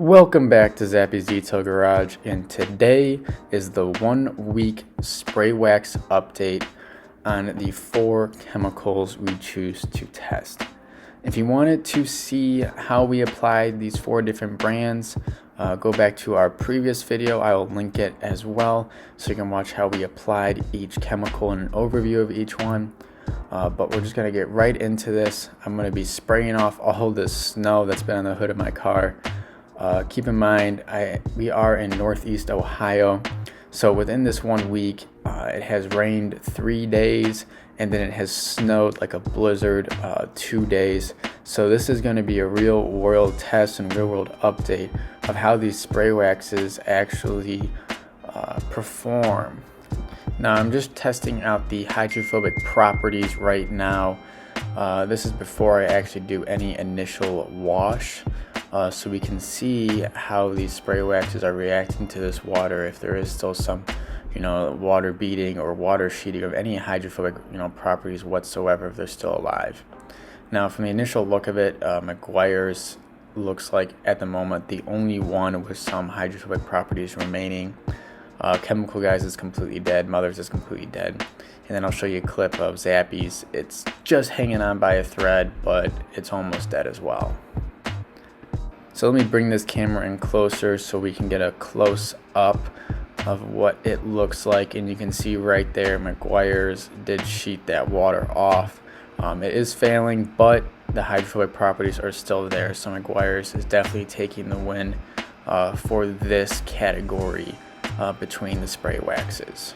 Welcome back to Zappy's Detail Garage, and today is the 1 week spray wax update on the 4 chemicals we choose to test. If you wanted to see how we applied these 4 different brands, go back to our previous video. I will link it as well so you can watch how we applied each chemical and an overview of each one. But we're just going to get right into this. I'm going to be spraying off all this snow that's been on the hood of my car. Keep in mind, we are in Northeast Ohio, so within this 1 week, it has rained 3 days, and then it has snowed like a blizzard 2 days. So this is going to be a real world test and real world update of how these spray waxes actually perform. Now I'm just testing out the hydrophobic properties right now. This is before I actually do any initial wash. So we can see how these spray waxes are reacting to this water, if there is still some, water beading or water sheeting of any hydrophobic, properties whatsoever, if they're still alive. Now, from the initial look of it, Meguiars looks like at the moment the only one with some hydrophobic properties remaining. Chemical Guys is completely dead. Mother's is completely dead. And then I'll show you a clip of Zappys. It's just hanging on by a thread, but it's almost dead as well. So let me bring this camera in closer so we can get a close up of what it looks like, and you can see right there Meguiars did sheet that water off. It is failing, but the hydrophobic properties are still there, so Meguiars is definitely taking the win for this category between the spray waxes.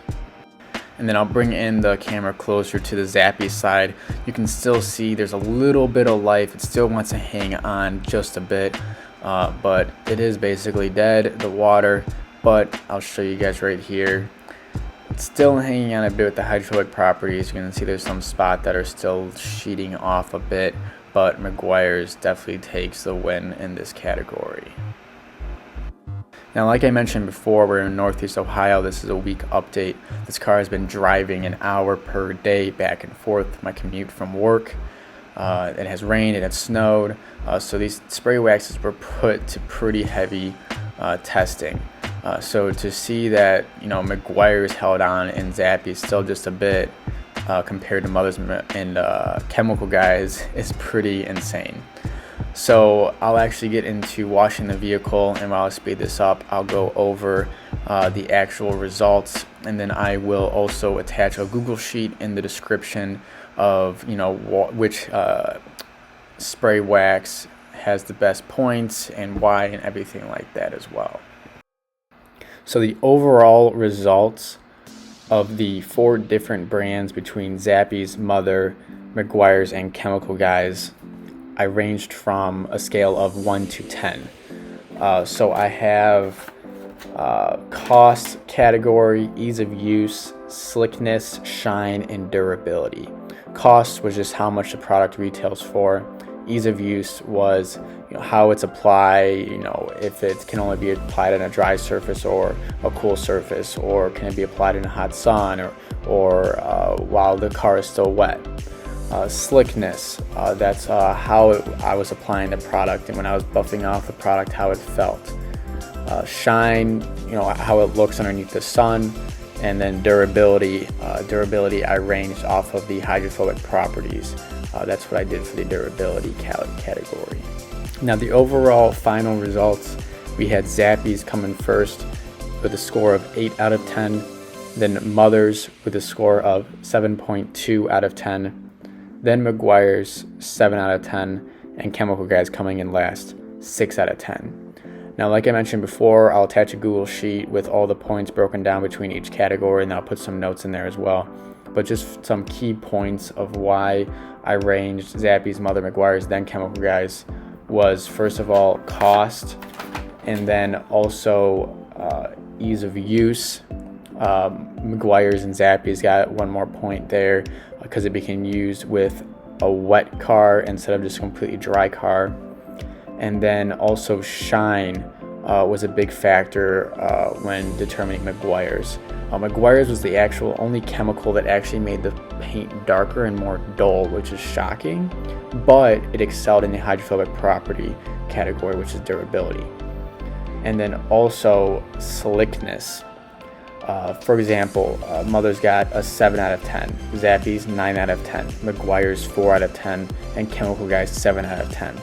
And then I'll bring in the camera closer to the Zappy side. You can still see there's a little bit of life. It still wants to hang on just a bit. But it is basically dead, the water, but I'll show you guys right here. It's still hanging on a bit with the hydrophobic properties. You can see there's some spots that are still sheeting off a bit, but Meguiars definitely takes the win in this category. Now, like I mentioned before, we're in Northeast Ohio. This is a week update. This car has been driving an hour per day back and forth, my commute from work. It has rained, it has snowed, so these spray waxes were put to pretty heavy testing. So to see that, Meguiars held on and Zappy still just a bit compared to Mother's and Chemical Guys is pretty insane. So I'll actually get into washing the vehicle, and while I speed this up, I'll go over the actual results, and then I will also attach a Google sheet in the description of which spray wax has the best points and why, and everything like that as well. So the overall results of the 4 different brands between Zappys, Mother, Meguiars, and Chemical Guys, I ranged from a scale of 1 to 10. So I have cost category, ease of use, slickness, shine, and durability. Cost was just how much the product retails for. Ease of use was how it's applied, if it can only be applied on a dry surface or a cool surface, or can it be applied in a hot sun, or while the car is still wet. Slickness, that's how I was applying the product, and when I was buffing off the product, how it felt. Shine, how it looks underneath the sun. And then durability, I ranged off of the hydrophobic properties. That's what I did for the durability category. Now the overall final results, we had Zappys coming first with a score of 8 out of 10, then Mothers with a score of 7.2 out of 10, then Meguiars 7 out of 10, and Chemical Guys coming in last, 6 out of 10. Now, like I mentioned before, I'll attach a Google sheet with all the points broken down between each category, and I'll put some notes in there as well. But just some key points of why I ranged Zappys, Mother, Meguiars, then Chemical Guys was, first of all, cost, and then also ease of use. Meguiars and Zappys got one more point there because it became used with a wet car instead of just a completely dry car. And then also shine was a big factor when determining Meguiars. Meguiars was the actual only chemical that actually made the paint darker and more dull, which is shocking, but it excelled in the hydrophobic property category, which is durability. and then also slickness. For example, Mother's got a 7 out of 10, Zappys 9 out of 10, Meguiars 4 out of 10, and Chemical Guys 7 out of 10.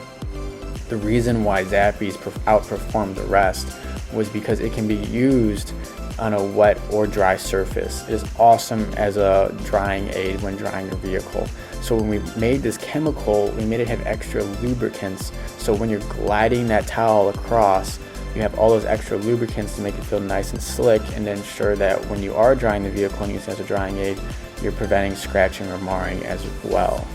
The reason why Zappys outperformed the rest was because it can be used on a wet or dry surface. It is awesome as a drying aid when drying your vehicle. So when we made this chemical, we made it have extra lubricants, so when you're gliding that towel across, you have all those extra lubricants to make it feel nice and slick, and to ensure that when you are drying the vehicle and using it as a drying aid, you're preventing scratching or marring as well.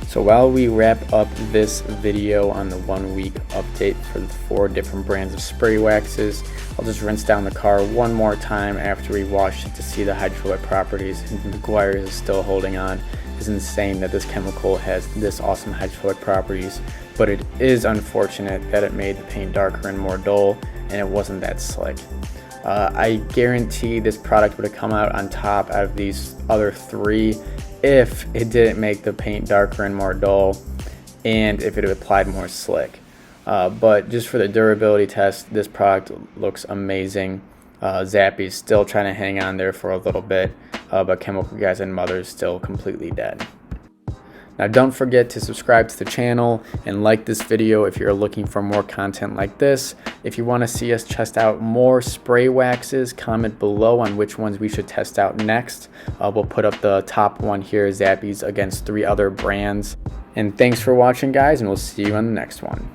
So while we wrap up this video on the 1 week update for the 4 different brands of spray waxes, I'll just rinse down the car one more time after we wash it to see the hydrophobic properties. And Meguiars is still holding on. It's insane that this chemical has this awesome hydrophobic properties, but it is unfortunate that it made the paint darker and more dull, and it wasn't that slick. I guarantee this product would have come out on top out of these other 3 if it didn't make the paint darker and more dull, and if it had applied more slick. But just for the durability test, this product looks amazing. Zappy's still trying to hang on there for a little bit, but Chemical Guys and Mother's still completely dead. Now don't forget to subscribe to the channel and like this video if you're looking for more content like this. If you want to see us test out more spray waxes, comment below on which ones we should test out next. We'll put up the top one here, Zappy's against 3 other brands. And thanks for watching, guys, and we'll see you on the next one.